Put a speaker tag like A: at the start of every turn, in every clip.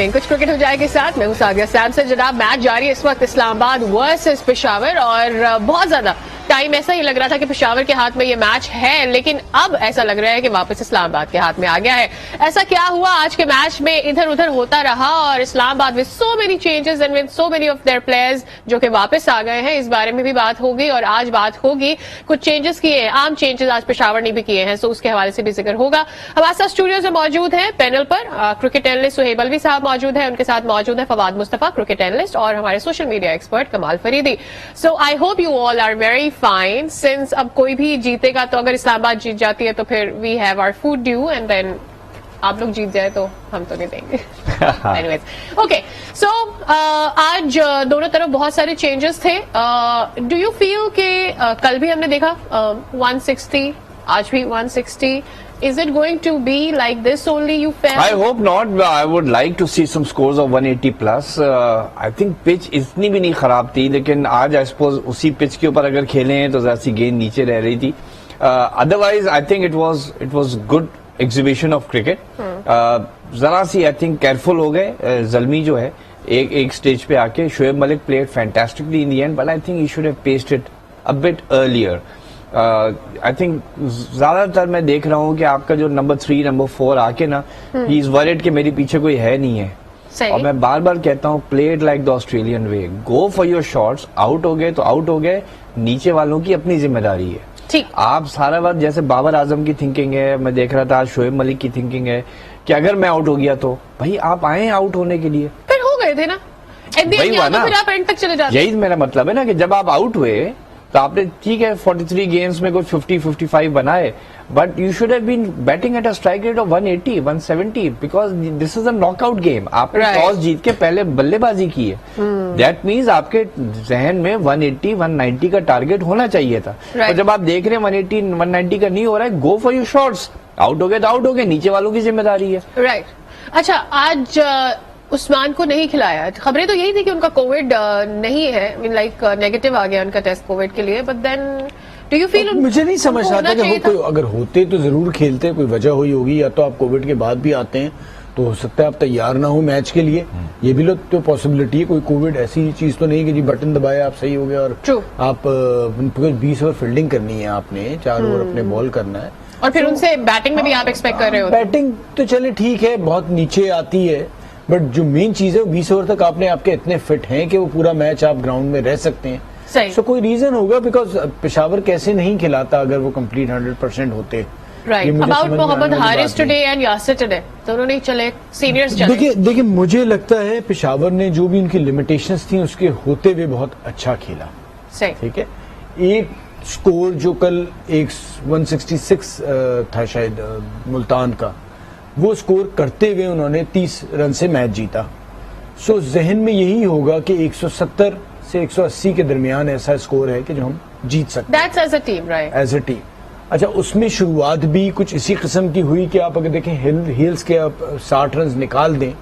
A: Evening, कुछ cricket हो जाए के साथ मैं हूं सागिया सैमसन। जनाब मैच जारी है इस वक्त इस्लामाबाद वर्सेस पेशावर और बहुत ज्यादा टाइम ऐसा ही लग रहा था कि पेशावर के हाथ में ये मैच है, लेकिन अब ऐसा लग रहा है कि वापस इस्लामाबाद के हाथ में आ गया है। ऐसा क्या हुआ आज के मैच में, इधर उधर होता रहा और Islamabad with so many changes and with so many of their players जो कि वापस आ गए हैं, इस बारे में भी बात होगी और आज बात होगी। कुछ चेंजेस किए हैं, आम चेंजेस आज पेशावर ने भी किए हैं, सो उसके हवाले से भी जिक्र होगा। हमारे साथ स्टूडियो से मौजूद है पैनल पर क्रिकेट एनालिस्ट सुहेब अलवी साहब मौजूद है, उनके साथ मौजूद है फवाद मुस्तफा क्रिकेट एनालिस्ट और हमारे social media expert Kamal Faridi. So I hope you all are very fine. Since अब कोई भी जीतेगा तो अगर इस्लामाबाद जीत जाती है तो फिर we have our food due and then आप लोग जीत जाए तो हम तो नहीं देंगे। एनीवेज, ओके, सो आज दोनों तरफ बहुत सारे चेंजेस थे। डू यू फील कि कल भी हमने देखा 160, आज भी 160, is it going to be like this only, you felt?
B: I hope not. I would like to see some scores of 180 plus. I think pitch इतनी भी नहीं खराब थी, लेकिन आज I suppose उसी pitch के ऊपर अगर खेले हैं तो जरा सी गेंद नीचे रह रही थी। Otherwise I think it was good exhibition of cricket. जरा सी I think careful हो गए। जल्मी जो है एक स्टेज पे आके Shoaib Malik played fantastically in the end, but I think he should have paced it a bit earlier. I think ज्यादातर मैं देख रहा हूँ कि आपका जो नंबर 3 नंबर 4 आके ना ही इज वरीड कि मेरे पीछे कोई है नहीं है। सही। और मैं बार बार कहता हूँ play it like the Australian way, go for your shots. Out हो गए तो आउट हो गए, नीचे वालों की अपनी जिम्मेदारी है। ठीक। आप सारा वक्त जैसे बाबर आजम की थिंकिंग है, मैं देख रहा था आज शोएब मलिक की थिंकिंग है कि अगर मैं आउट हो गया तो भाई आप आए आउट होने के लिए,
A: फिर हो गए थे ना,
B: वही हुआ ना,
A: फिर आप एंड तक चले जाते।
B: यही मेरा मतलब है ना कि जब आप आउट हुए तो आपने ठीक है 43 गेम्स में कुछ 50-55 बनाए, but you should have been batting at a strike rate of 180 170 because this is a knockout game. आपने टॉस जीत के पहले बल्लेबाजी की है, दैट मीन्स आपके जहन में 180 190 का टारगेट होना चाहिए था। और जब आप देख रहे हैं 180 190 का नहीं हो रहा है, go for your shots. Out हो गए तो आउट हो गए, नीचे वालों की जिम्मेदारी है।
A: राइट। अच्छा, आज उस्मान को नहीं खिलाया, खबरें तो यही थी कि उनका कोविड नहीं है, मीन लाइक नेगेटिव आ गया उनका टेस्ट कोविड के लिए, but then do you feel?
C: मुझे नहीं समझ आता कि कोई अगर होते तो जरूर खेलते, कोई वजह हुई होगी, या तो आप कोविड के बाद भी आते हैं तो हो सकता है आप तैयार ना हो मैच के लिए, ये भी तो पॉसिबिलिटी है। कोई कोविड ऐसी चीज तो नहीं कि जी बटन दबाए आप सही हो गया और आप 20 ओवर फील्डिंग करनी है, आपने 4 ओवर अपने बॉल करना है
A: और फिर उनसे बैटिंग में भी आप एक्सपेक्ट कर रहे हो।
C: बैटिंग तो चले ठीक है, बहुत नीचे आती है, बट जो मेन चीज है 20 ओवर तक आपने आपके इतने फिट हैं कि वो पूरा मैच आप ग्राउंड में रह सकते हैं।
A: सही।
C: सो कोई रीजन होगा, बिकॉज पेशावर कैसे नहीं खिलाता अगर वो कंप्लीट 100% होते।
A: Right. About Mohammad Haris today and Yasir today, दोनों नहीं चले, सीनियर्स चले।
C: देखिए मुझे लगता है पेशावर ने जो भी उनकी लिमिटेशंस थी उसके होते हुए बहुत अच्छा खेला।
A: सही।
C: ठीक है, एक स्कोर जो कल 166 था शायद मुल्तान का, वो स्कोर करते हुए उन्होंने 30 रन से मैच जीता। सो जहन में यही होगा कि 170 से 180 के दरमियान ऐसा स्कोर है कि जो हम जीत सकते हैं।
A: That's as a team, right?
C: As a team. अच्छा, उसमें शुरुआत भी कुछ इसी किस्म की हुई कि आप अगर देखें हिल्स के आप 60 रन निकाल दें,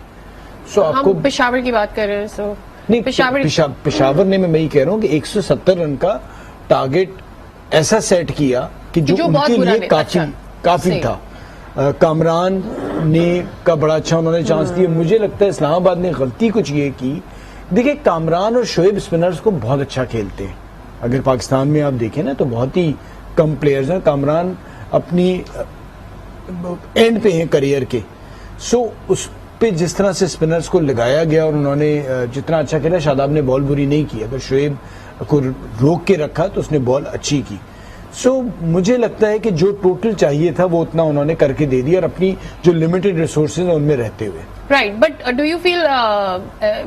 C: सो आपको
A: पेशावर की बात कर रहे हैं। सो
C: नहीं, पेशावर ने, मैं यही कह रहा हूँ कि 170 रन का टारगेट ऐसा सेट किया कि जो उनके लिए काफी था। कामरान ने का बड़ा अच्छा उन्होंने चांस दिया। मुझे लगता है इस्लामाबाद ने गलती कुछ ये की, देखिए कामरान और शोएब स्पिनर्स को बहुत अच्छा खेलते हैं। अगर पाकिस्तान में आप देखें ना तो बहुत ही कम प्लेयर्स हैं। कामरान अपनी एंड पे हैं करियर के, सो उस पे जिस तरह से स्पिनर्स को लगाया गया और उन्होंने जितना अच्छा खेला, शादाब ने बॉल बुरी नहीं की, अगर शोएब को रोक के रखा तो उसने बॉल अच्छी की। सो मुझे लगता है कि जो टोटल चाहिए था वो उतना उन्होंने करके दे दिया और अपनी जो लिमिटेड रिसोर्सेज हैं उनमें रहते हुए।
A: Right, but do you feel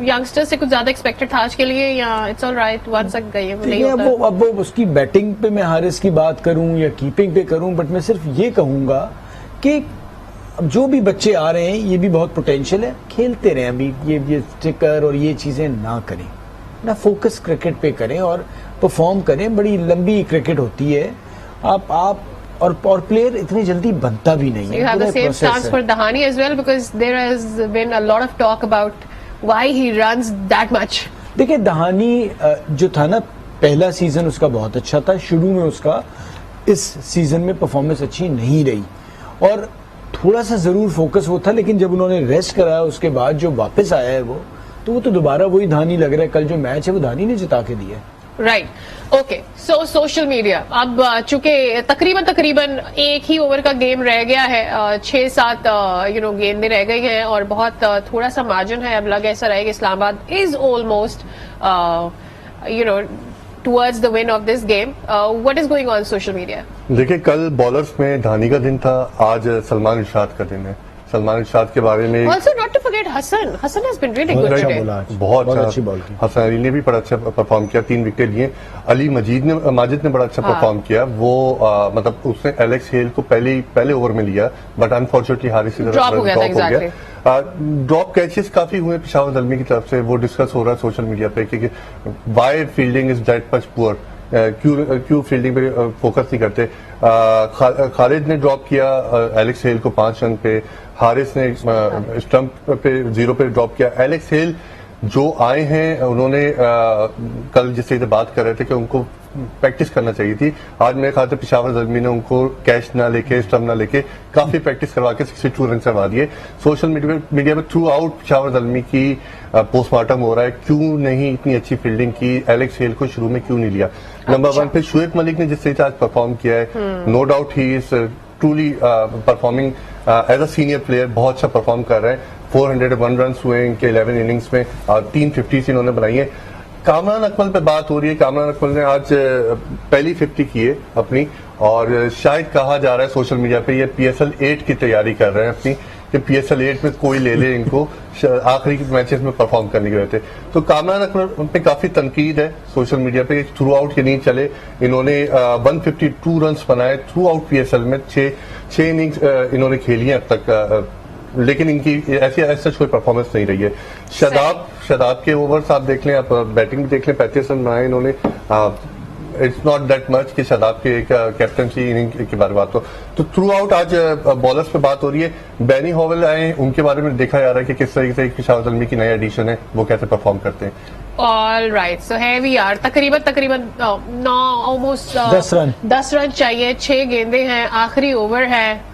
A: youngsters से कुछ ज्यादा एक्सपेक्टेड था आज के लिए, या इट्स ऑल राइट वन तक गए नहीं होता?
C: अब वो उसकी बैटिंग पे मैं हारिस की बात करूं या कीपिंग पे करूं, बट मैं सिर्फ ये कहूंगा कि जो भी बच्चे आ रहे हैं ये भी बहुत पोटेंशियल है, खेलते रहें। अभी ये स्टिकर और ये चीजें ना करें, ना फोकस क्रिकेट पे करें और परफॉर्म करें। बड़ी लंबी क्रिकेट होती है, आप और प्लेयर इतनी जल्दी बनता भी नहीं है।
A: You have the same stance for Dahani as well, because there has been a lot of talk about why he runs that much.
C: देखिए दहानी जो था ना, पहला सीजन उसका बहुत अच्छा था, शुरू में उसका इस सीजन में परफॉर्मेंस अच्छी नहीं रही और थोड़ा सा जरूर फोकस वो था, लेकिन जब उन्होंने रेस्ट कराया उसके बाद जो वापस आया है वो तो दोबारा वही धानी लग रहा है। कल जो मैच है वो धानी ने जिता के दिया है।
A: Right, okay. So social media, अब चूंकि तकरीबन एक ही ओवर का गेम रह गया है, 6-7 गेंदें रह गई हैं और बहुत थोड़ा सा मार्जिन है। अब लग ऐसा रहा है कि Islamabad is almost towards the win of this game. What is going on social media?
D: देखिए, कल बॉलर्स में धानी का दिन था, आज सलमान इरशाद का दिन है। सलमान इरशाद के बारे में
A: also not to forget Hassan has been really good
C: अच्छा
A: today.
C: बोला आज,
D: बहुत
C: अच्छी बॉल की।
D: हसन अली ने भी बड़ा अच्छा परफॉर्म किया, 3 विकेट लिए। अली माजिद ने बड़ा अच्छा परफॉर्म किया। वो मतलब उसने एलेक्स हेल को पहले ओवर में लिया, बट अनफॉर्चुनेटली हारिस की तरफ
A: Drop हो गया था, exactly.
D: ड्रॉप कैचेस काफी हुए पेशावर दलमी की तरफ से, वो डिस्कस हो रहा है सोशल मीडिया पे कि why fielding is that much poor, क्यों फील्डिंग पे फोकस नहीं करते। खालिद ने ड्रॉप किया एलेक्स हेल को 5 रन पे, हारिस ने स्टंप पे 0 पे ड्रॉप किया। एलेक्स हेल जो आए हैं उन्होंने कल जिससे बात कर रहे थे कि उनको प्रैक्टिस करना चाहिए थी। आज मेरे ख्याल से पेशावर ज़ल्मी ने उनको कैच ना लेके, स्टंप ना लेके काफी प्रैक्टिस करवा के 62 रन करवा दिए। सोशल मीडिया में थ्रू आउट पेशावर ज़ल्मी की पोस्टमार्टम हो रहा है, क्यों नहीं इतनी अच्छी फील्डिंग की, एलेक्स हेल को शुरू में क्यों नहीं लिया। नंबर 1 पे शुएब मलिक ने जिस तरीके आज परफॉर्म किया है, no doubt he is truly performing as a senior player, बहुत अच्छा परफॉर्म कर रहे हैं। 401 रन हुए इनके 11 इनिंग्स में और 350 इन्होंने बनाई है। कामरान अकमल पे बात हो रही है। कामरान अकमल ने आज पहली 50 की है अपनी, और शायद कहा जा रहा है सोशल मीडिया पे ये PSL 8 की तैयारी कर रहे हैं अपनी, कि PSL 8 में कोई ले ले इनको आखिरी मैचेस में परफॉर्म करने के रहते। तो कामरान अकमल पे काफी तनकीद है सोशल मीडिया पे, थ्रू आउट के नहीं चले। इन्होंने 152 रन बनाए थ्रू आउट PSL में, 6 इनिंग्स इन्होंने खेली है अब तक, लेकिन इनकी ऐसा कोई परफॉर्मेंस नहीं रही है। शादाब के ओवर्स आप देख लें, आप बैटिंग भी देख लें, 35 रन बनाए इन्होंने। इट्स नॉट दैट मच कि शादाब के एक कैप्टनसी इनिंग के बारे में बात हो। तो थ्रू आउट आज बॉलर्स पे बात हो रही है। बैनी हॉवेल आए, उनके बारे में देखा जा रहा है कि किस तरीके से पेशावर ज़ल्मी की नई एडिशन है, वो कैसे परफॉर्म करते हैं।
A: ऑल राइट, सो है वी आर तकरीबन 10 रन चाहिए, 6 गेंदे हैं, आखिरी ओवर है।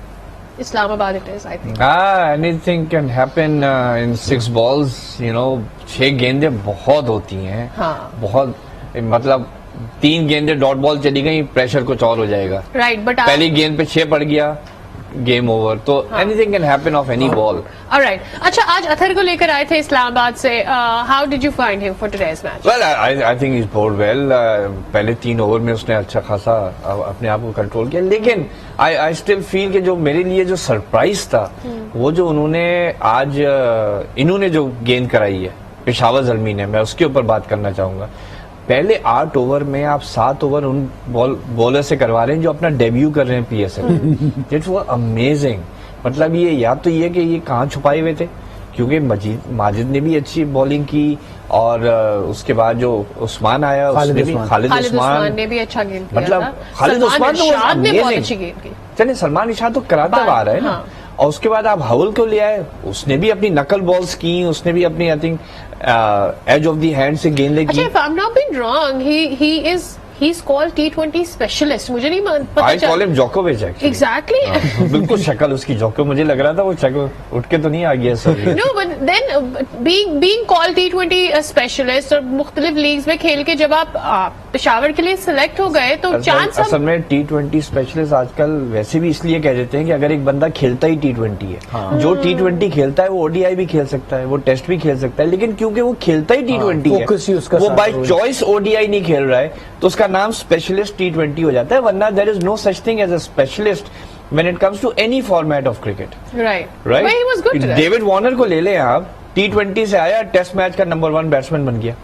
A: Islamabad it is, I think.
B: Anything can happen in 6 balls. 6 गेंदें बहुत होती हैं।
A: हाँ.
B: बहुत, मतलब 3 गेंदें डॉट बॉल चली गई, प्रेशर कुछ और हो जाएगा।
A: राइट, बट
B: पहली गेंद पे 6 पड़ गया, गेम ओवर। तो anything can happen of any ball.
A: Alright, अच्छा, आज अथर को लेकर आए थे इस्लामाबाद से। How did you find him for today's match?
B: Well, I think he bowled well. पहले 3 ओवर में उसने अच्छा खासा अपने आप को कंट्रोल किया, लेकिन आई स्टिल फील कि जो मेरे लिए जो सरप्राइज था वो जो इन्होंने जो गेंद कराई है पेशावर ज़ल्मी ने, मैं उसके ऊपर बात करना चाहूंगा। पहले 8 ओवर में आप 7 ओवर उन बॉलर से करवा रहे हैं जो अपना डेब्यू कर रहे हैं PSL। इट्स वो अमेजिंग। मतलब ये कि ये कहाँ छुपाए हुए थे, क्योंकि माजिद ने भी अच्छी बॉलिंग की, और उसके बाद जो उस्मान आया उसने भी, खालिद उस्मान
A: ने भी अच्छा गेंद किया।
B: मतलब खालिद उस्मान तो
A: बहुत अच्छी गेंद की।
B: चलिए, सलमान इरशाद तो कराता आ रहा है ना। और उसके बाद आप हवल को ले आए, उसने भी अपनी नकल बॉल्स की, उसने भी अपनी I think edge of the hand से गेंदें की।
A: अच्छा, if I'm not being wrong, he's called T20 specialist. मुझे नहीं पता।
B: I call him Djokovic actually.
A: Exactly.
B: बिल्कुल शक्ल उसकी जोको, मुझे लग रहा था वो शक्ल उठ के तो नहीं आ गया sir.
A: No, but then being called T20 specialist और मुख्तलिफ लीग्स में खेल के जब आप पेशावर के लिए सिलेक्ट हो गए तो चांस
B: असल में T20 स्पेशलिस्ट आजकल वैसे भी इसलिए कह देते हैं कि अगर एक बंदा खेलता ही T20 है, जो T20 खेलता है वो ODI भी खेल सकता है, वो टेस्ट भी खेल सकता है, लेकिन क्योंकि वो खेलता ही T20 है, वो बाय चॉइस ODI नहीं खेल रहा है, तो उसका नाम स्पेशलिस्ट T20 हो जाता है। वरना there is no such thing as a specialist when it comes to any format of cricket.
A: Right, he was good.
B: David Warner को ले लें आप, T20 से आया, टेस्ट मैच का नंबर 1 बैट्समैन बन गया।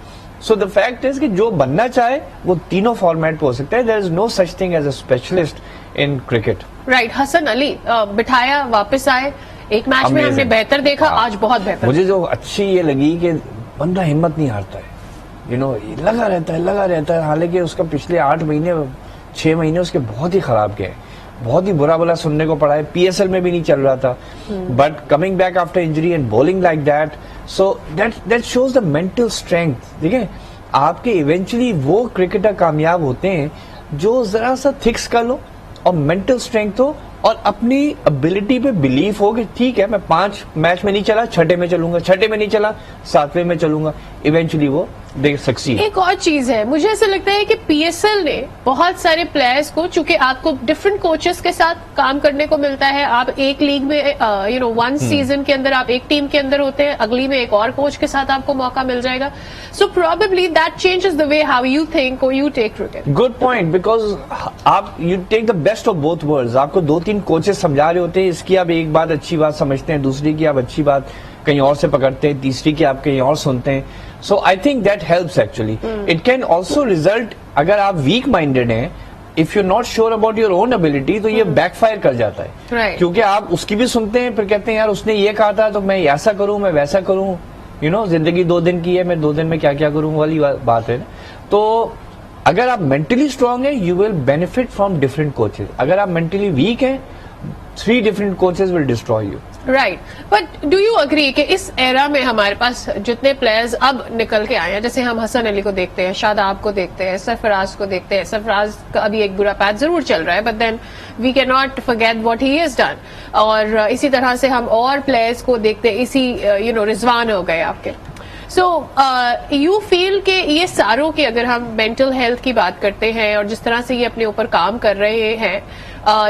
B: सो द फैक्ट इज कि जो बनना चाहे वो तीनों फॉर्मेट पे हो सकता है। There is no such thing as a specialist in cricket.
A: Right, Hasan Ali बिठाया, वापस आए, एक मैच में हमने बेहतर देखा, आज बहुत बेहतर।
B: मुझे जो अच्छी ये लगी कि बंदा हिम्मत नहीं हारता है, लगा रहता है। हालांकि उसका पिछले 8 महीने 6 महीने उसके बहुत ही खराब गए, बहुत ही बुरा सुनने को पड़ा है। PSL में भी नहीं चल रहा था, but coming back after injury and bowling like that, so that shows the mental strength. देखिए, आपके इवेंचुअली वो क्रिकेटर कामयाब होते हैं जो जरा सा थिक स्कल हो और मेंटल स्ट्रेंथ हो और अपनी एबिलिटी पे बिलीफ हो कि ठीक है मैं 5 मैच में नहीं चला, छठे में चलूंगा, छठे में नहीं चला, 7वें में चलूंगा, इवेंचुअली वो दे सक्सीड।
A: एक और चीज है, मुझे ऐसा लगता है कि पीएसएल ने बहुत सारे प्लेयर्स को, चूंकि आपको डिफरेंट कोचेस के साथ काम करने को मिलता है, आप एक लीग में वन सीजन के अंदर आप एक टीम के अंदर होते हैं, अगली में एक और कोच के साथ आपको मौका मिल जाएगा। So probably that changes the way how you think और you take cricket.
B: Good point, because आप you take the best of both worlds. आपको 2-3 कोचेस समझा रहे होते हैं, इसकी आप एक बात अच्छी बात समझते हैं, दूसरी की आप अच्छी बात कहीं और से पकड़ते हैं, तीसरी की आप कहीं और सुनते हैं। So I think that helps actually. It can also result, अगर आप वीक माइंडेड हैं, if you not sure about your own ability, तो ये बैकफायर कर जाता है।
A: Right.
B: क्योंकि आप उसकी भी सुनते हैं, फिर कहते हैं यार उसने ये कहा था तो मैं ऐसा करूं, मैं वैसा करूं। जिंदगी 2 दिन की है, मैं 2 दिन में क्या क्या करूं वाली बात है ना। तो अगर आप मेंटली स्ट्रांग है, you will benefit from different coaches. अगर आप मेंटली वीक हैं, 3 different coaches will destroy you.
A: Right, but do you agree कि इस एरा में हमारे पास जितने प्लेयर्स अब निकल के आए हैं, जैसे हम हसन अली को देखते हैं, शादाब को देखते हैं, सरफराज को देखते हैं, सरफराज का अभी एक बुरा पैच जरूर चल रहा है, but then we can not forget what he has done. और इसी तरह से हम और प्लेयर्स को देखते हैं, इसी रिजवान हो गए आपके। सो यू फील कि ये सारों की, अगर हम मेंटल हेल्थ की बात करते हैं और जिस तरह से ये अपने ऊपर काम कर रहे हैं,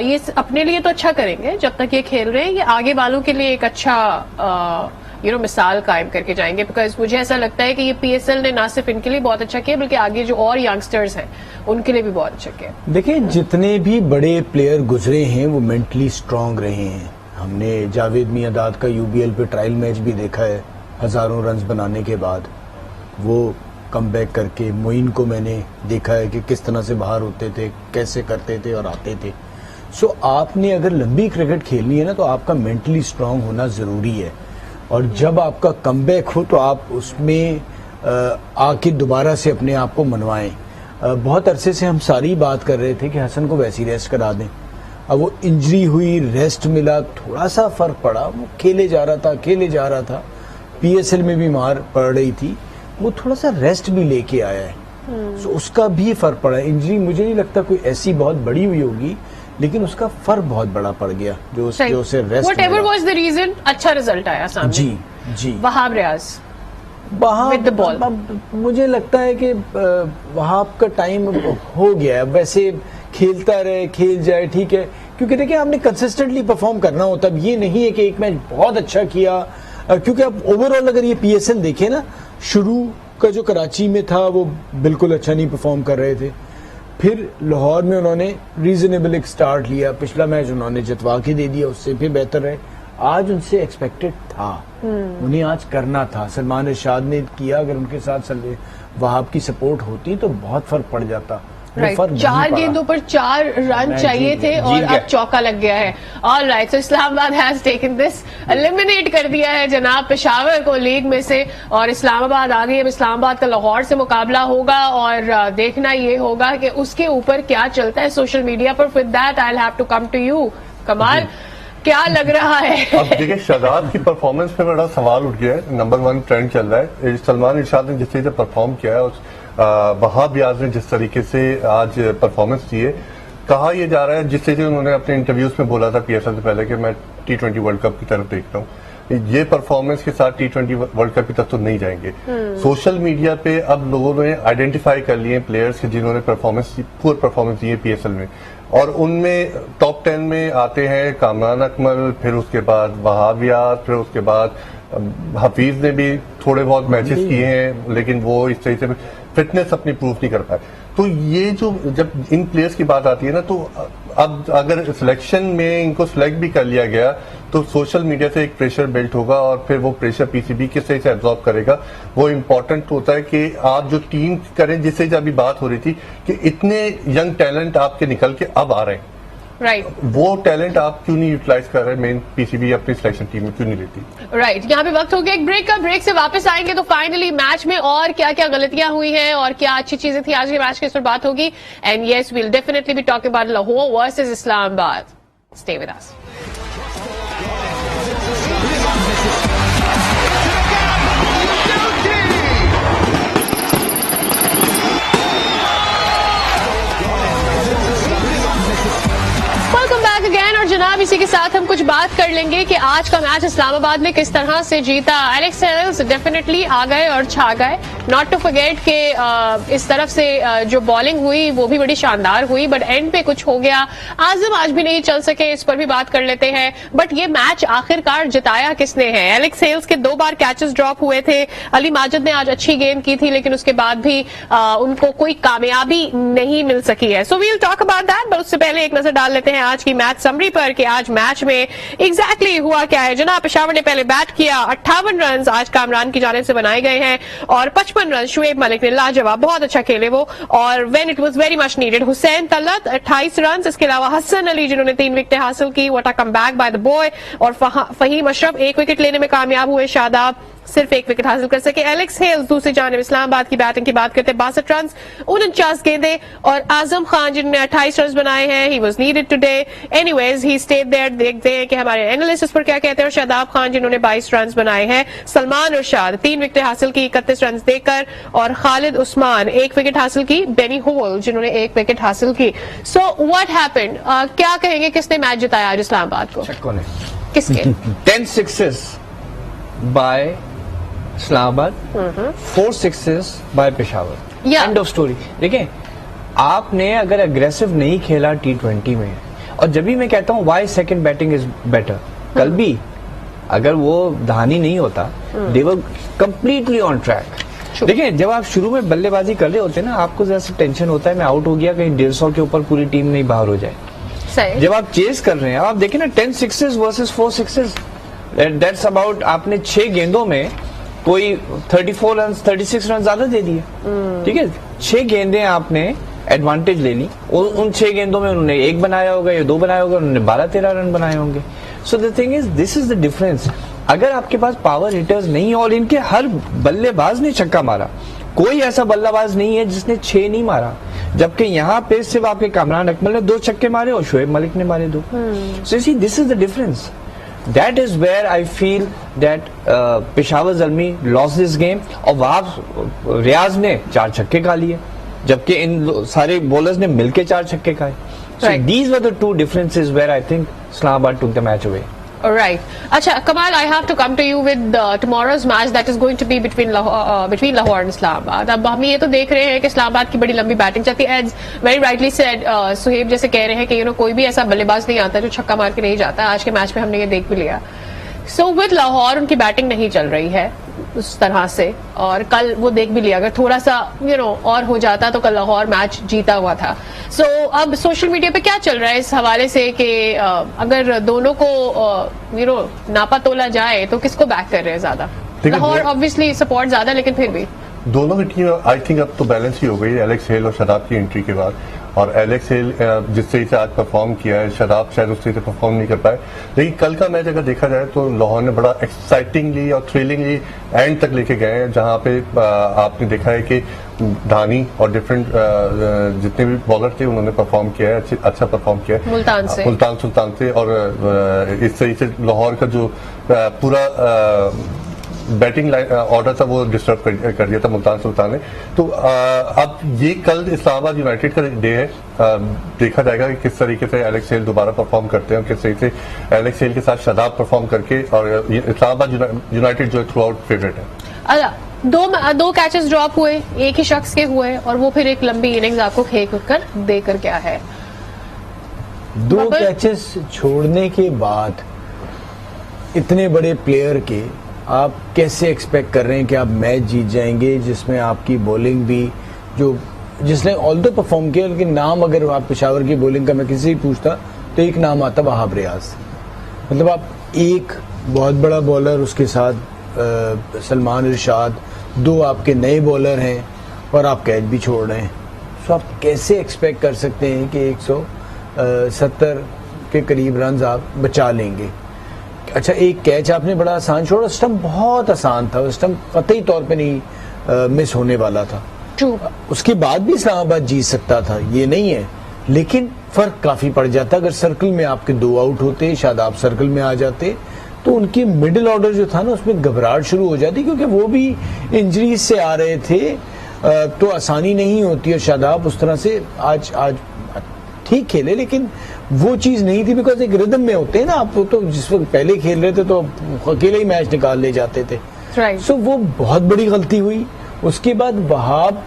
A: ये अपने लिए तो अच्छा करेंगे जब तक ये खेल रहे हैं, ये आगे वालों के लिए एक अच्छा मिसाल कायम करके जाएंगे। बिकॉज मुझे ऐसा लगता है कि ये पीएसएल ने ना सिर्फ इनके लिए बहुत अच्छा किया, बल्कि आगे जो और यंगस्टर्स हैं उनके लिए भी बहुत अच्छा किया।
C: देखिए, जितने भी बड़े प्लेयर गुजरे हैं वो मेंटली स्ट्रांग रहे हैं। हमने जावेद मियांदाद का यूबीएल पे ट्रायल मैच भी देखा है, हजारों रन्स बनाने के बाद वो कमबैक करके। मोइन को मैंने देखा है कि किस तरह से बाहर होते थे, कैसे करते थे और आते थे। सो आपने अगर लंबी क्रिकेट खेलनी है ना, तो आपका मेंटली स्ट्रांग होना जरूरी है। और जब आपका कमबैक हो तो आप उसमें आके दोबारा से अपने आप को मनवाएं। बहुत अरसे से हम सारी बात कर रहे थे कि हसन को वैसी रेस्ट करा दें। अब वो इंजरी हुई, रेस्ट मिला, थोड़ा सा फर्क पड़ा, वो खेले जा रहा था। पीएसएल में भी मार पड़ रही थी, वो थोड़ा सा रेस्ट भी लेके आया है। सो उसका भी फर्क पड़ा। इंजरी मुझे नहीं लगता कोई ऐसी बहुत बड़ी हुई होगी, लेकिन उसका फर्क बहुत बड़ा पड़ गया जो उसे rest.
A: Whatever was the reason, अच्छा रिजल्ट आया सामने। जी Wahab Riaz with the ball.
C: मुझे लगता है कि वहाब का टाइम हो गया है। वैसे खेलता रहे, खेल जाए, ठीक है, क्योंकि देखिए आपने कंसिस्टेंटली परफॉर्म करना होता है। ये नहीं है कि एक मैच बहुत अच्छा किया, क्योंकि आप ओवरऑल अगर ये पीएसएल देखें ना, शुरू का जो कराची में था वो बिल्कुल अच्छा नहीं परफॉर्म कर रहे थे। फिर लाहौर में उन्होंने रीजनेबल एक स्टार्ट लिया, पिछला मैच उन्होंने जितवा के दे दिया, उससे फिर बेहतर रहे। आज उनसे एक्सपेक्टेड था, उन्हें आज करना था। सलमान इरशाद ने किया, अगर उनके साथ वहाब की सपोर्ट होती तो बहुत फर्क पड़ जाता।
A: राइट, 4 गेंदों पर 4 रन चाहिए थे और अब चौका लग गया है। All right, so Islamabad has taken this, eliminate कर दिया है जनाब पेशावर को लीग में से, और इस्लामाबाद आ गई। अब इस्लामाबाद का लाहौर से मुकाबला होगा और देखना ये होगा कि उसके ऊपर क्या चलता है सोशल मीडिया पर। With that I will have to come to you Kamal, क्या लग रहा है?
D: अब देखिए, शादाब की परफॉर्मेंस पे बड़ा सवाल उठ गया है। नंबर 1 ट्रेंड चल रहा है। सलमान इरशाद ने जिस तरीके से परफॉर्म किया है, वहाब रियाज ने जिस तरीके से आज परफॉर्मेंस दी है, कहा यह जा रहा है, जिस तरीके से उन्होंने अपने इंटरव्यूज में बोला था पीएसएल से पहले कि मैं T20 वर्ल्ड कप की तरफ देखता हूँ, ये परफॉर्मेंस के साथ T20 वर्ल्ड कप की तरफ तो नहीं जाएंगे। सोशल मीडिया पे अब लोगों ने आइडेंटिफाई कर लिए प्लेयर्स के जिन्होंने पुअर परफॉर्मेंस दी है पीएसएल में, और उनमें टॉप 10 में आते हैं कामरान अकमल, फिर उसके बाद वहाब रियाज, फिर उसके बाद हफीज ने भी थोड़े बहुत मैचेस किए हैं, लेकिन वो इस तरीके से फिटनेस अपनी प्रूफ नहीं कर पाए। तो ये जो जब इन प्लेयर्स की बात आती है ना, तो अब अगर सिलेक्शन में इनको सिलेक्ट भी कर लिया गया तो सोशल मीडिया से एक प्रेशर बिल्ट होगा, और फिर वो प्रेशर पीसीबी किस तरह से एब्जॉर्ब करेगा। वो इम्पोर्टेंट होता है कि आप जो टीम करें, जिससे अभी बात हो रही थी कि इतने यंग टैलेंट आपके निकल के अब आ रहे हैं,
A: राइट,
D: वो टैलेंट आप क्यों नहीं यूटिलाइज कर रहे? मेन पीसीबी अपनी सिलेक्शन टीम में क्यों नहीं लेती?
A: राइट, यहाँ पे वक्त हो गया एक ब्रेक का। ब्रेक से वापस आएंगे तो फाइनली मैच में और क्या क्या गलतियां हुई हैं और क्या अच्छी चीजें थी आज के मैच के, इस पर बात होगी। And yes, we'll definitely be talking about Lahore versus Islamabad. Stay with us. इसी के साथ हम कुछ बात कर लेंगे कि आज का मैच इस्लामाबाद में किस तरह से जीता। एलेक्स हेल्स डेफिनेटली आ गए और छा गए। नॉट टू फॉरगेट कि इस तरफ से जो बॉलिंग हुई वो भी बड़ी शानदार हुई, बट एंड पे कुछ हो गया। आजम आज भी नहीं चल सके, इस पर भी बात कर लेते हैं। बट ये मैच आखिरकार जिताया किसने है? एलेक्स हेल्स के 2 बार कैचेस ड्रॉप हुए थे। अली माजिद ने आज अच्छी गेंद की थी, लेकिन उसके बाद भी उनको कोई कामयाबी नहीं मिल सकी है। So we'll talk about that, but उससे पहले एक नजर डाल लेते हैं आज की मैच समरी पर कि आज मैच में एग्जैक्टली हुआ क्या है। जनाब पेशावर ने पहले बैट किया, 58 रन आज कामरान की जानिब से बनाए गए हैं और 55 रन शुएब मलिक ने लाजवाब, बहुत अच्छा खेले वो। और when it was very much needed, Hussain Talat 28 run, इसके अलावा हसन अली जिन्होंने 3 विकेटें हासिल की, what a comeback by the boy. और फहीम अशरफ 1 विकेट लेने में कामयाब हुए, शादाब सिर्फ 1 विकेट हासिल कर सके। एलेक्स हेल्स दूसरी जानिब इस्लामाबाद की बैटिंग की बात करते हैं, 62 रन 49 गेंदें, और आजम खान जिन्होंने 28 रन बनाए हैं, he was needed today. Anyways he stayed there. देखते हैं कि हमारे एनालिस्ट इस पर क्या कहते हैं। और शादाब खान जिन्होंने 22 रन बनाए हैं, सलमान इरशाद 3 विकेटें हासिल की 31 रन देकर, और खालिद उस्मान 1 विकेट हासिल की, बेनी होल जिन्होंने 1 विकेट हासिल की। सो व्हाट हैपेंड, क्या कहेंगे किसने मैच जिताया आज इस्लामाबाद को?
B: कौन है?
A: किसके?
B: 10 sixes by Islamabad, 4 sixes by Peshawar. End of story. देखें, आपने अगर अग्रेसिव नहीं खेला T20 में, और जब भी मैं कहता हूं why second batting is better, कल भी अगर वो धानी नहीं होता, they were completely on track. देखिए, जब आप शुरू में बल्लेबाजी कर रहे होते हैं ना, आपको जरा सा टेंशन होता है मैं आउट हो गया, कहीं 150 के ऊपर पूरी टीम नहीं बाहर हो जाए।
A: सही। जब
B: आप चेस कर रहे हैं, आप देखें ना, 10 sixes versus 4 sixes, that's about, आपने 6 गेंदों में कोई 34 रन 36 रन ज्यादा दे दिए। ठीक है, 6 गेंदें आपने एडवांटेज ले ली, उन 6 गेंदों में उन्होंने 1 बनाया होगा या 2 बनाया होगा, उन्होंने 12-13 रन बनाए होंगे। सो the thing is, this is the difference. अगर आपके पास पावर हिटर्स नहीं, और इनके हर बल्लेबाज ने छक्का मारा, कोई ऐसा बल्लेबाज नहीं है जिसने 6 नहीं मारा, जबकि यहाँ पे सिर्फ आपके कामरान अकमल ने 2 छक्के मारे और शुएब मलिक ने मारे 2। So see, this is the difference. That is where I feel that Peshawar Zalmi lost this game। और वहां रियाज ने 4 छक्के खा लिए, जबकि इन सारे बॉलर्स ने मिलके 4 छक्के खाए। So these were the 2 differences where I think Islamabad took the match away।
A: Right. अच्छा, Kamal, I have to come to you with tomorrow's match that is going to be between Lahore and Islamabad। अब हम ये तो देख रहे हैं कि इस्लामाबाद की बड़ी लंबी बैटिंग चलती है। As very rightly said, Suhaib जैसे कह रहे हैं कि कोई भी ऐसा बल्लेबाज नहीं आता जो छक्का मार के नहीं जाता। आज के मैच में हमने ये देख भी लिया। सो विद लाहौर उनकी बैटिंग नहीं चल रही है उस तरह से, और कल वो देख भी लिया, अगर थोड़ा सा और हो जाता तो कल लाहौर मैच जीता हुआ था। सो अब सोशल मीडिया पे क्या चल रहा है इस हवाले से कि अगर दोनों को नापा तोला जाए तो किसको बैक कर रहे हैं ज्यादा? लाहौर ऑब्वियसली सपोर्ट ज्यादा, लेकिन फिर भी
D: दोनों की टीम आई थिंक अब तो बैलेंस ही हो गई एलेक्स हेल और शदाब की एंट्री के बाद। और एलेक्स हेल जिस तरीके से आज परफॉर्म किया है, शदाब शायद उस तरीके से परफॉर्म नहीं कर पाए। लेकिन कल का मैच अगर देखा जाए तो लाहौर ने बड़ा एक्साइटिंगली और थ्रिलिंगली एंड तक लेके गए हैं, जहां पे आपने देखा है कि धानी और डिफरेंट जितने भी बॉलर थे उन्होंने परफॉर्म किया है, अच्छा परफॉर्म किया है मुल्तान सुल्तान से। और इस तरीके से लाहौर का जो पूरा बैटिंग ऑर्डर था वो डिस्टर्ब कर दिया था मुल्तान सुल्तान ने। तो अब ये कल इस्लामाबाद यूनाइटेड का डे है, देखा जाएगा कि किस तरीके से एलेक्स हेल दोबारा परफॉर्म करते हैं और किस तरीके से एलेक्स हेल के साथ शदाब परफॉर्म करके, और इस्लामाबाद यूनाइटेड जो थ्रू आउट फेवरेट है।
A: 2 कैचेस ड्रॉप हुए, एक ही शख्स के हुए, और वो फिर एक लंबी इनिंग्स आपको खेल कर देकर क्या है।
C: 2 कैचेस छोड़ने के बाद इतने बड़े प्लेयर के आप कैसे एक्सपेक्ट कर रहे हैं कि आप मैच जीत जाएंगे, जिसमें आपकी बॉलिंग भी जिसने ऑल्दो परफॉर्म किया, लेकिन नाम अगर आप पेशावर की बॉलिंग का मैं किसी से पूछता तो एक नाम आता वहाब रियाज। मतलब आप एक बहुत बड़ा बॉलर, उसके साथ सलमान इरशाद, 2 आपके नए बॉलर हैं और आप कैच भी छोड़ रहे हैं। तो आप कैसे एक्सपेक्ट कर सकते हैं कि 170 के करीब रन आप बचा लेंगे? अच्छा, एक कैच आपने बड़ा आसान छोड़ा, स्टंप बहुत आसान था, स्टंप कतई तौर पे नहीं मिस होने वाला था। उसके बाद भी इस्लामाबाद जीत सकता था, ये नहीं है, लेकिन फर्क काफी पड़ जाता। अगर सर्कल में आपके 2 आउट होते, शादाब सर्कल में आ जाते, तो उनकी मिडिल ऑर्डर जो था ना उसमें घबराहट शुरू हो जाती, क्योंकि वो भी इंजरीज से आ रहे थे, तो आसानी नहीं होती। और शादाब उस तरह से आज ठीक खेले, लेकिन वो चीज नहीं थी, बिकॉज एक रिदम में होते हैं ना आप, तो जिस वक्त पहले खेल रहे थे तो अकेले ही मैच निकाल ले जाते थे।
A: राइट।
C: सो वो बहुत बड़ी गलती हुई। उसके बाद वहाब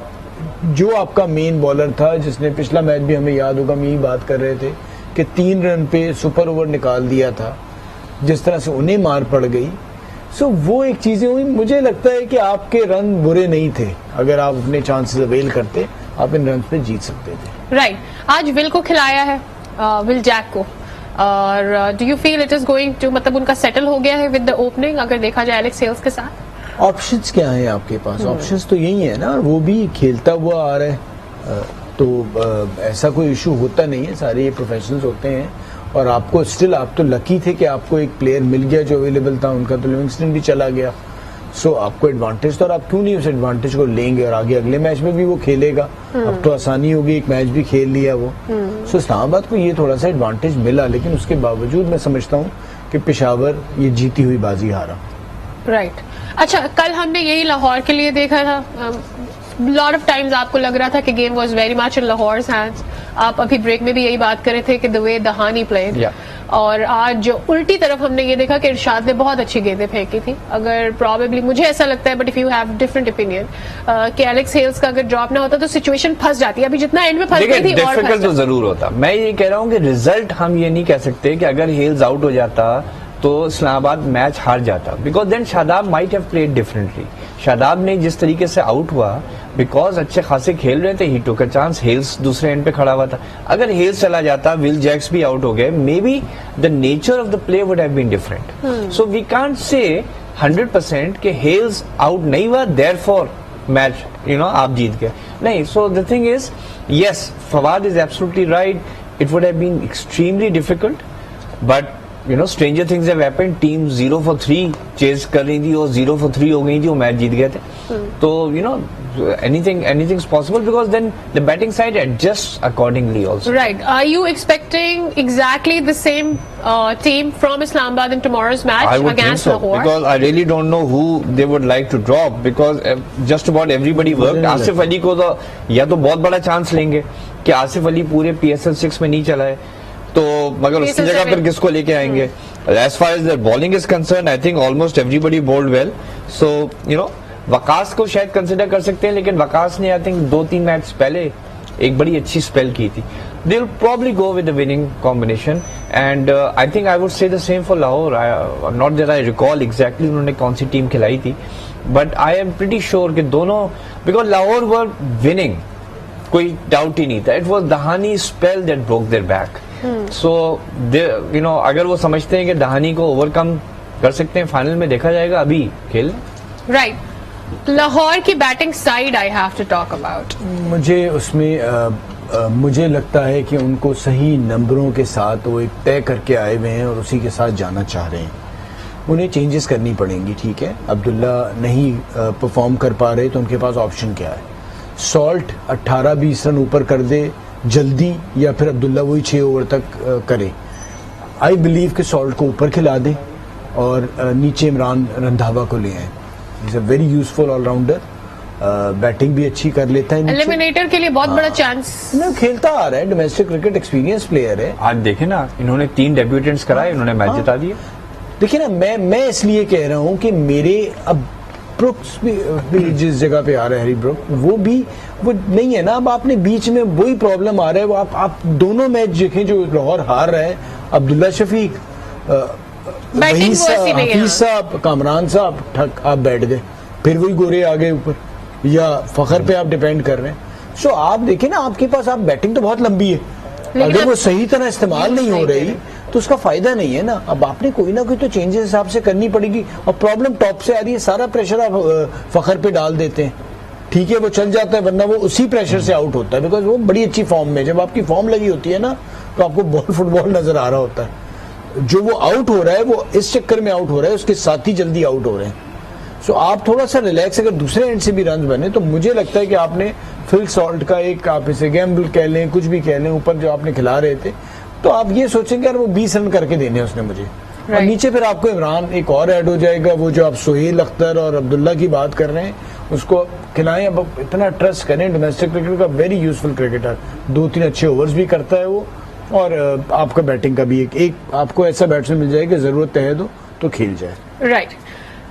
C: जो आपका मेन बॉलर था, जिसने पिछला मैच भी हमें याद होगा, हम यही बात कर रहे थे कि 3 रन पे सुपर ओवर निकाल दिया था, जिस तरह से उन्हें मार पड़ गई। सो वो एक चीजें हुई। मुझे लगता है कि आपके रन बुरे नहीं थे, अगर आप अपने चांसेस अवेल करते आप इन रन पे जीत सकते थे।
A: राइट। आज विल को खिलाया है, विल जैक को, और do you feel it is going to, मतलब उनका सेटल हो गया है विद द ओपनिंग, अगर देखा जाए एलेक्स हेल्स के साथ?
C: ऑप्शंस क्या हैं आपके पास? ऑप्शंस तो यही है ना, वो भी खेलता हुआ आ रहा है, तो ऐसा कोई इशू होता नहीं है, सारे ये प्रोफेशनल्स होते हैं। और आपको स्टिल, आप तो लकी थे कि आपको एक प्लेयर मिल गया जो अवेलेबल था, उनका तो लिविंगस्टन भी चला गया। सो आपको एडवांटेज था, और आप क्यों नहीं उस एडवांटेज को लेंगे, और आगे अगले मैच में भी वो खेलेगा। अब तो आसानी होगी, एक मैच भी खेल लिया वो। सो इस्लामाबाद को ये थोड़ा सा एडवांटेज मिला, लेकिन उसके बावजूद मैं समझता हूँ कि पेशावर ये जीती हुई बाजी हारा।
A: राइट। अच्छा, कल हमने यही लाहौर के लिए देखा था, लॉट ऑफ टाइम्स आपको लग रहा था कि game was very much in Lahore's hands. आप अभी ब्रेक में भी यही बात कर रहे थे कि द वे दहानी प्लेड, और आज जो उल्टी तरफ हमने ये देखा कि इरशाद ने बहुत अच्छी गेंदें फेंकी थी। अगर प्रॉबेबली, मुझे ऐसा लगता है, but if you have different opinion, कि एलेक्स हेल्स का अगर ड्रॉप ना होता तो सिचुएशन फंस जाती है। अभी जितना एंड में फंस गई थी, और
B: डिफिकल्ट तो जरूर होता। मैं ये कह रहा हूँ कि रिजल्ट हम ये नहीं कह सकते कि अगर हेल्स आउट हो जाता तो इस्लामाबाद मैच हार जाता, because then Shadab might have played differently. Shadab ने जिस तरीके से आउट हुआ, बिकॉज अच्छे खासे खेल रहे थे, ही टुक अ चांस, हेल्स दूसरे एंड पे खड़ा हुआ था। अगर हेल्स चला जाता, विल जैक्स भी आउट हो गए, maybe the nature of the play would have been different. So we can't say 100% कि हेल्स आउट नहीं हुआ देयरफॉर मैच आप जीत गए, नहीं। So the thing is, yes, Fawad is absolutely right, it would have been extremely difficult, but stranger things have happened. Team 0 for 3 chase कर रही थी और 0 for 3 हो गई थी, वो मैच जीत गए थे। तो anything's possible, because then the batting side adjusts accordingly also.
A: Right. Are you expecting exactly the same team from Islamabad in tomorrow's match
B: I would
A: against
B: think so,
A: Lahore?
B: because I really don't know who they would like to drop, because just about everybody worked. Asif Ali को तो या तो बहुत बड़ा chance लेंगे कि आसिफ अली पूरे PSL 6 में नहीं चला है, तो मगर उसकी जगह पर किसको लेके आएंगे? As far as their bowling is concerned, I think almost everybody bowled well. So Waqas को शायद कंसिडर कर सकते हैं, लेकिन वकास ने आई थिंक 2-3 मैच पहले एक बड़ी अच्छी स्पेल की थी। They will probably go with the winning combination, and I think I would say the same for Lahore. Not that I recall exactly उन्होंने कौन सी टीम खिलाई थी, but I am pretty sure कि दोनों, because Lahore were winning, कोई doubt ही नहीं था। It was Dahani spell that broke their back. So अगर वो समझते हैं कि दहानी को ओवरकम कर सकते हैं, फाइनल में देखा जाएगा, अभी खेल।
A: राइट। लाहौर की batting side I have to talk about.
C: मुझे उसमें मुझे लगता है कि उनको सही नंबरों के साथ वो एक तय करके आए हुए हैं और उसी के साथ जाना चाह रहे हैं। उन्हें चेंजेस करनी पड़ेंगी, ठीक है। अब्दुल्ला नहीं परफॉर्म कर पा रहे, तो उनके पास ऑप्शन क्या है? सॉल्ट 18-20 रन ऊपर कर दे जल्दी, या फिर अब्दुल्ला वही 6 ओवर तक करे। आई बिलीव कि सॉल्ट को ऊपर खिला दे और नीचे इमरान रंधावा को ले आए। Is a very useful allrounder, batting भी अच्छी कर लेता है।
A: एलिमिनेटर के लिए बहुत बड़ा चांस
C: खेलता आ रहा है, डोमेस्टिक क्रिकेट एक्सपीरियंस प्लेयर है।
B: आज देखे ना, इन्होंने 3 डेब्यूटेंट्स कराए, इन्होंने मैच जिता दिए।
C: देखिए ना, मैं इसलिए कह रहा हूँ कि मेरे अब ब्रुक्स भी जिस जगह पे आ रहा है, हैरी ब्रुक, वो नहीं है ना। अब आपने बीच में वही प्रॉब्लम आ रहा है। वो आप दोनों मैच देखें जो लाहौर हार रहा है, अब्दुल्ला शफीक, हफीज साहब, कामरान साहब, ठक आप बैठ गए, फिर वही गोरे आ गए ऊपर, या फखर पे आप डिपेंड कर रहे हैं। सो आप देखें ना, आपके पास आप बैटिंग तो बहुत लंबी है, अगर वो सही तरह इस्तेमाल नहीं हो रही तो उसका फायदा नहीं है ना। अब आपने कोई ना कोई तो चेंजेस हिसाब से करनी पड़ेगी, और प्रॉब्लम टॉप से आ रही है, सारा प्रेशर आप फखर पे डाल देते हैं, ठीक है, वो चल जाता है, वरना वो उसी प्रेशर से आउट होता है, बिकॉज वो बड़ी अच्छी फॉर्म में। जब आपकी फॉर्म लगी होती है ना, तो आपको बॉल फुटबॉल नजर आ रहा होता है। जो वो आउट हो रहा है, वो इस चक्कर में आउट हो रहा है, उसके साथ ही जल्दी आउट हो रहे हैं। सो आप थोड़ा सा रिलैक्स, अगर दूसरे एंड से भी रन बने, तो मुझे लगता है कि आपने फिल सॉल्ट का एक, आप इसे गैम्बल कह लें, कुछ भी कह लें, ऊपर जो आपने खिला रहे थे, तो आप ये सोचेंगे यार वो 20 रन करके देने उसने मुझे, और नीचे फिर आपको इमरान एक और ऐड हो जाएगा। वो जो आप सोहेल अख्तर और अब्दुल्ला की बात कर रहे हैं, उसको खिलाएं। अब इतना ट्रस्ट करें, डोमेस्टिक क्रिकेट का वेरी यूजफुल क्रिकेटर, 2-3 अच्छे ओवर्स भी करता है वो, और आपका बैटिंग का भी एक आपको ऐसा बैट्समैन मिल जाए कि जरूरत है तो खेल जाए।
A: राइट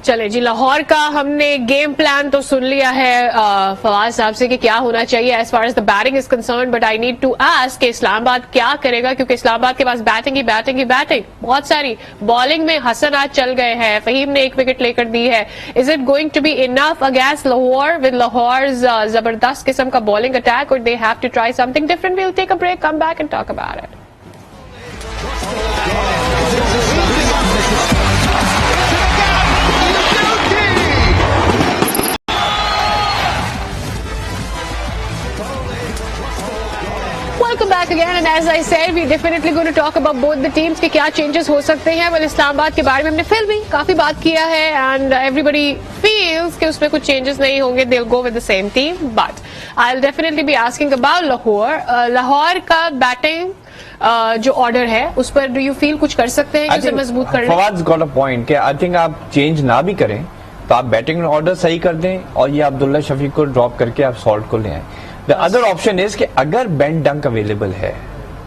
A: चले जी, लाहौर का हमने गेम प्लान तो सुन लिया है फवाद साहब से कि क्या होना चाहिए as far as the batting is concern, but I need to ask कि इस्लामाबाद क्या करेगा, क्योंकि इस्लामाबाद के पास बैटिंग ही बैटिंग बहुत सारी। बॉलिंग में हसन आज चल गए हैं, फहीम ने 1 विकेट लेकर दी है। Is it going to be enough against Lahore with Lahore जबरदस्त किस्म का बॉलिंग अटैक, और they have to try something different? We will take a break, come back and talk about it. Welcome back again, and as I said, we definitely going to talk about both the teams कि क्या changes हो सकते हैं। well, Islamabad के बारे में हमने फिर भी काफी बात किया है, and everybody feels कि उसमें कुछ changes नहीं होंगे, they'll go with the same team, but I'll definitely be asking about Lahore. Lahore का बैटिंग जो ऑर्डर है उस पर डू यू फील कुछ कर सकते हैं कि उसे मजबूत करने?
B: फवाद गॉट अ पॉइंट कि आई थिंक आप चेंज ना भी करें तो आप बैटिंग ऑर्डर सही कर दें और ये अब्दुल्ला शफीक को ड्रॉप करके आप सॉल्ट को ले आए। द अदर ऑप्शन इज कि अगर बेन डंक अवेलेबल है,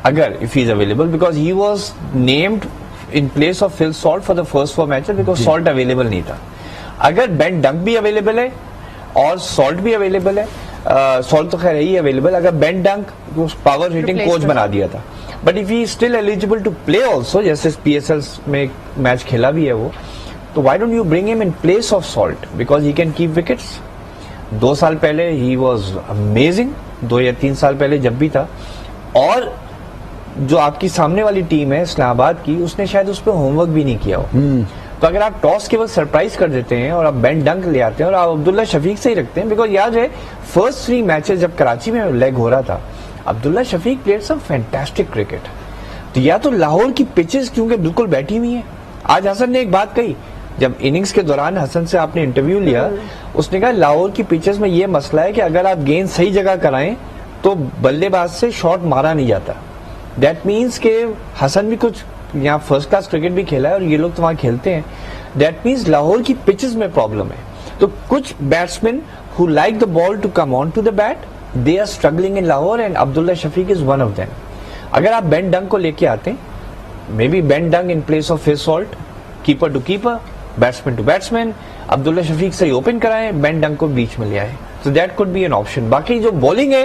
B: अगर if he is available, because he was named in place of Phil salt for the first 4 matches because salt available नहीं था। अगर बेन डंक भी अवेलेबल है और सॉल्ट भी अवेलेबल है, सॉल्ट तो खैर ही अवेलेबल, अगर Ben Dunk power hitting coach बना दिया था, but if he still eligible to play also, जैसे PSL में मैच खेला भी है वो, तो why don't you bring him in place of Salt because he can keep wickets. 2 साल पहले ही वॉज अमेजिंग, 2 या 3 साल पहले जब भी था, और जो आपकी सामने वाली टीम है इस्लामाबाद की, उसने शायद उस पर होमवर्क भी नहीं किया हो। तो अगर आप टॉस केवल सरप्राइज कर देते हैं और आप बेन डंक ले आते हैं और आप अब्दुल्ला शफीक से ही रखते हैं, बिकॉज याद है फर्स्ट 3 मैचेस जब कराची में लेग हो रहा था, Abdullah Shafique played some fantastic cricket. तो या तो लाहौर की पिचेस क्योंकि बिल्कुल बैठी हुई हैं। आज हसन ने एक बात कही, जब इनिंग्स के दौरान हसन से आपने इंटरव्यू लिया, उसने कहा लाहौर की पिचेस में ये मसला है कि अगर आप गेंद सही जगह कराएं तो बल्लेबाज से शॉट मारा नहीं जाता। दैट मीन्स के हसन भी कुछ यहाँ फर्स्ट क्लास क्रिकेट भी खेला है और ये लोग तो वहां खेलते हैं। दैट मीन्स लाहौर की पिचेस में प्रॉब्लम है। तो कुछ batsman who like the ball to come on to the bat, they are struggling in Lahore and Abdullah Shafique is one of them. अगर आप बेन डंक को लेके आते हैं, may be Ben Dunk in place of Phil Salt, keeper to keeper, batsman to batsman, Abdullah Shafique से open कराएं, Ben डंक को बीच में ले आए, तो that could be an option. बाकी जो बॉलिंग है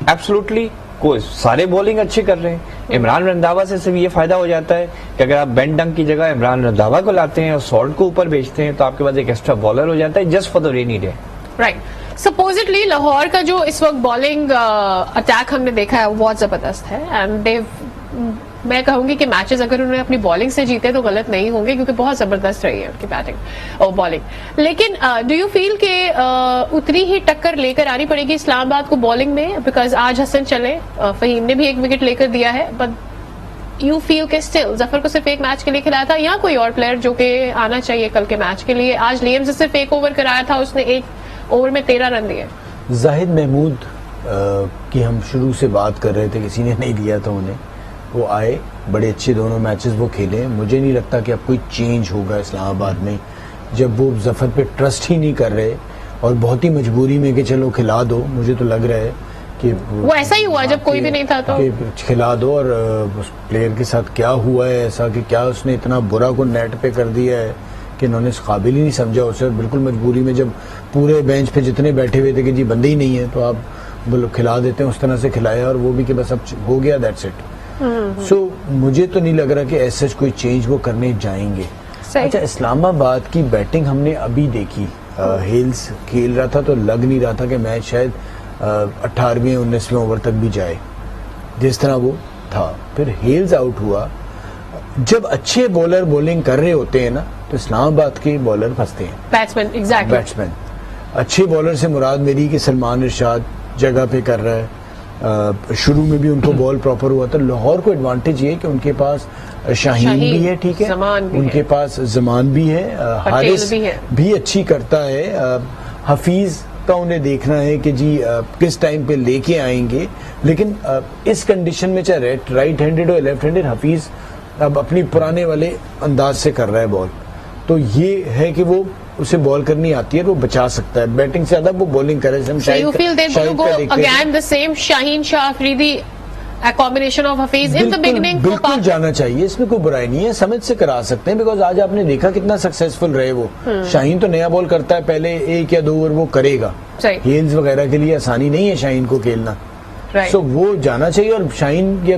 B: एब्सोल्युटली कोई सारे बॉलिंग अच्छे कर रहे हैं। इमरान रंधावा से सिर्फ ये फायदा हो जाता है कि अगर आप बेन डंक की जगह इमरान रंधावा को लाते हैं और सॉल्ट को ऊपर भेजते हैं तो आपके पास एक एक्स्ट्रा बॉलर हो जाता है just for the rainy day.
A: Right. Supposedly Lahore का जो इस वक्त बॉलिंग अटैक हमने देखा है वो बहुत जबरदस्त है, एंड देव मैं कहूंगी कि मैचेस अगर उन्होंने अपनी बॉलिंग से जीते तो गलत नहीं होंगे, क्योंकि बहुत जबरदस्त रही है उनकी बैटिंग और बॉलिंग। लेकिन डू यू फील के उतनी ही टक्कर लेकर आनी पड़ेगी इस्लामाबाद को बॉलिंग में? बिकॉज आज हसन चले, फहीम ने भी 1 विकेट लेकर दिया है, बट यू फील के स्टिल जफर को सिर्फ 1 मैच के लिए खिलाया था, या कोई और प्लेयर जो कि आना चाहिए कल के मैच के लिए? आज लियम से सिर्फ 1 ओवर कराया था, उसने 1 ओवर में 13 रन दिए।
C: जाहिद महमूद की हम शुरू से बात कर रहे थे, किसी ने नहीं दिया था उन्हें, वो आए, बड़े अच्छे दोनों मैचेस वो खेले। मुझे नहीं लगता कि अब कोई चेंज होगा इस्लामाबाद में, जब वो जफर पे ट्रस्ट ही नहीं कर रहे और बहुत ही मजबूरी में कि चलो खिला दो। मुझे तो लग रहा है कि
A: वो ऐसा ही हुआ जब कोई भी नहीं था तो
C: खिला दो। और उस प्लेयर के साथ क्या हुआ है ऐसा कि क्या उसने इतना बुरा को नेट पे कर दिया है कि इन्होंने इस काबिल ही नहीं समझा उसे। बिल्कुल मजबूरी में, जब पूरे बेंच पे जितने बैठे हुए थे कि जी बंदे ही नहीं है तो आप खिला देते हैं, उस तरह से खिलाया और वो भी कि बस अब हो गया, दैट्स इट। सो मुझे तो नहीं लग रहा कि ऐसा कोई चेंज वो करने जाएंगे। अच्छा, इस्लामाबाद की बैटिंग हमने अभी देखी, हेल्स खेल रहा था तो लग नहीं रहा था कि मैच शायद 18वें 19वें ओवर तक भी जाए जिस तरह वो था। फिर हेल्स आउट हुआ। जब अच्छे बॉलर बॉलिंग कर रहे होते हैं ना तो इस्लामाबाद के बॉलर फंसते हैं,
A: बैट्समैन। Exactly, batsman.
C: अच्छे बॉलर से मुराद मेरी कि सलमान इरशाद जगह पे कर रहा है। शुरू में भी उनको बॉल प्रॉपर हुआ था। लाहौर को एडवांटेज ये कि उनके पास शाहीन भी है, ठीक है, उनके पास जमान भी है, हारिस भी अच्छी करता है। हफीज का उन्हें देखना है कि जी किस टाइम पे लेके आएंगे। लेकिन इस कंडीशन में चाहे राइट हैंडेड हो लेफ्ट हैंडेड, हफीज अब अपनी पुराने वाले अंदाज से कर रहा है बॉल, तो ये है कि वो उसे बॉल करनी आती है, वो बचा सकता है। बैटिंग से ज्यादा वो बॉलिंग करे।
A: So you feel they're going to go again the same Shaheen Shah Afridi a combination of Hafiz in the beginning.
C: बिल्कुल जाना चाहिए, इसमें कोई बुराई नहीं है, समझ से करा सकते हैं। बिकॉज आज आपने देखा कितना सक्सेसफुल रहे वो। शाहीन तो नया बॉल करता है, पहले 1 या 2 ओवर वो करेगा।
A: सही।
C: हेल्स वगैरह के लिए आसानी नहीं है शाहीन को खेलना। सो वो जाना चाहिए। और शाहीन ये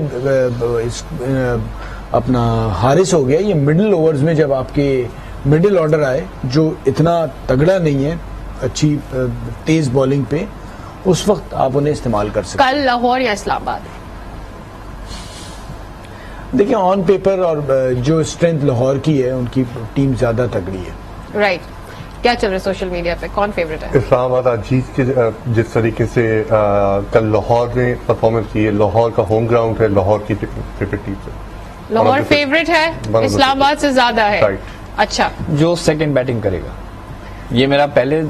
C: अपना हारिस हो गया, ये मिडिल ओवर्स में जब आपके मिडिल ऑर्डर आए जो इतना तगड़ा नहीं है अच्छी तेज बॉलिंग पे, उस वक्त आप उन्हें इस्तेमाल कर सकते हैं।
A: कल लाहौर या इस्लामाबाद?
C: देखिए ऑन पेपर और जो स्ट्रेंथ लाहौर की है, उनकी टीम ज्यादा तगड़ी है।
A: राइट। क्या चल रहा है सोशल मीडिया पे, कौन फेवरेट है?
D: इस्लामाबाद आज जीत के जिस तरीके से कल लाहौर ने परफॉर्मेंस की है, लाहौर का होम ग्राउंड है, लाहौर की क्रिकेट टीम से
A: लाहौर फेवरेट है, इस्लामाबाद से ज्यादा है।
D: राइट।
A: अच्छा,
B: जो सेकंड बैटिंग करेगा, ये मेरा पहले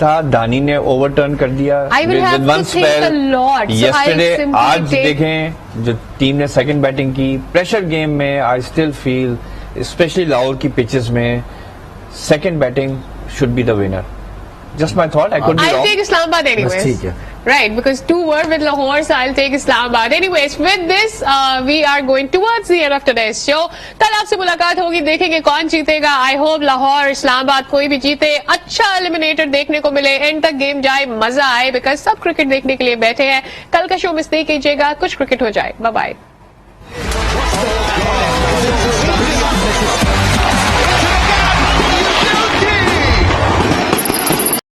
B: था, दानी ने ओवरटर्न कर दिया
A: I will have to think a lot, so
B: yesterday।
A: I'll simply
B: आज
A: take-
B: देखें जो टीम ने सेकंड बैटिंग की, प्रेशर गेम में I still feel specially Lahore की पिचेस में second batting should be the winner. Just my thought, I could be
A: I'll
B: wrong.
A: take Islamabad anyways.
C: ठीक है।
A: Right, because 2 were with Lahore, so I'll take Islamabad. Anyways, with this, we are going towards the end of today's show. कल आपसे मुलाकात होगी, देखेंगे कौन जीतेगा। I hope Lahore, Islamabad कोई भी जीते, अच्छा एलिमिनेटर देखने को मिले, एंड तक गेम जाए, मजा आए, बिकॉज सब क्रिकेट देखने के लिए बैठे हैं। कल का शो मिस नहीं कीजिएगा, कुछ क्रिकेट हो जाए। Bye bye.